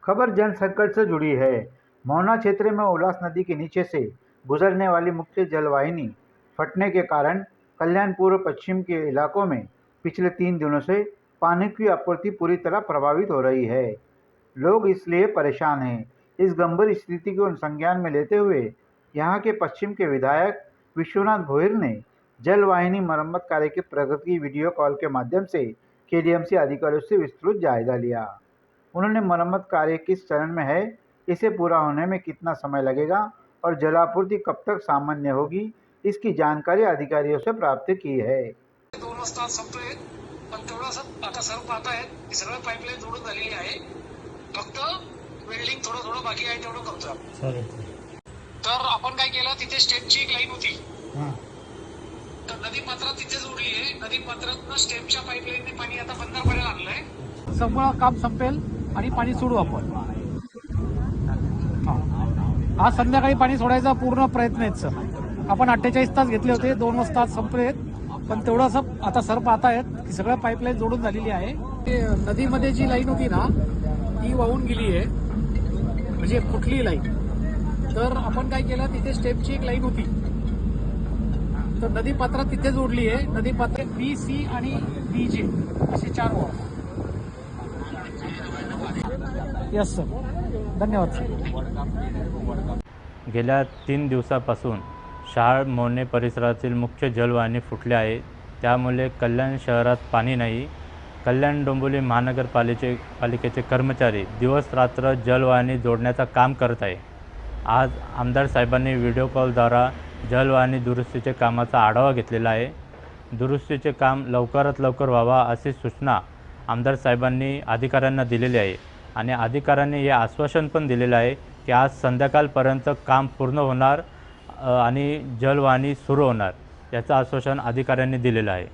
खबर जनसंकट से जुड़ी है। मोहना क्षेत्र में उल्लास नदी के नीचे से गुजरने वाली मुख्य जलवाहिनी फटने के कारण कल्याणपुर पश्चिम के इलाकों में पिछले 3 दिनों से पानी की आपूर्ति पूरी तरह प्रभावित हो रही है। लोग इसलिए परेशान हैं। इस गंभीर स्थिति को संज्ञान में लेते हुए यहां के पश्चिम के विधायक विश्वनाथ भोईर ने जलवाहिनी मरम्मत कार्य की प्रगति की वीडियो कॉल के माध्यम से केडीएमसी अधिकारियों से विस्तृत जायजा लिया। उन्होंने मरम्मत कार्य किस चरण में है, इसे पूरा होने में कितना समय लगेगा और जलापूर्ति कब तक सामान्य होगी, इसकी जानकारी अधिकारियों से प्राप्त की है। 2 वाजता संपतोय, पण तेवढं आता सर्व पाहतायत की सगळं पाईपलाईन जोडून झालेली आहे. फक्त वेल्डिंग थोडं बाकी आहे, तेवढं करतोय आपण. तर आपण काय केलं, तिथे स्टेपची एक लाईन होती. तर नदी पात्रात तिथे जोडली आहे. नदी पात्रातनं स्टेपच्या पाईपलाईनने पाणी आता बंधारपाड्याला आणलंय. सगळं काम संपेल आणि पाणी सोडू आपण. आज संध्याकाळी पाणी सोडायचा पूर्ण प्रयत्न आहे सर. आपण 48 तास घेतले होते, 2 वाजता संपलेत, पण तेवढं असं आता सर पाहतायत की सगळं पाईपलाईन जोडून झालेली आहे. ते नदीमध्ये जी लाईन होती ना, ती वाहून गेली आहे, म्हणजे कुठली लाईन. तर आपण काय केलं, तिथे स्टेपची एक लाईन होती, तर नदी पात्रात तिथे जोडली आहे. नदी पात्रात बी, सी आणि डी, जे असे 4 वाहन. यस सर, धन्यवाद सर. गेल्या 3 दिवसापासून शहाळ मोहने परिसरातील मुख्य जलवाहिनी फुटली आहे. त्यामुळे कल्याण शहरात पाणी नाही. कल्याण डोंबिवली महानगरपालिकेचे कर्मचारी दिवस रात्र जलवाहिनी जोडण्याचं काम करत आहे. आज आमदार साहेबांनी व्हिडिओ कॉलद्वारा जलवाहिनी दुरुस्तीचे कामाचा आढावा घेतलेला आहे. दुरुस्तीचे काम लवकरात लवकर व्हावा अशी सूचना आमदार साहेबांनी अधिकाऱ्यांना दिलेली आहे आणि अधिकाऱ्यांनी हे आश्वासन पण दिलेलं आहे की आज संध्याकाळपर्यंत काम पूर्ण होणार आणि जलवाहिनी सुरू होणार, याचं आश्वासन अधिकाऱ्यांनी दिलेलं आहे.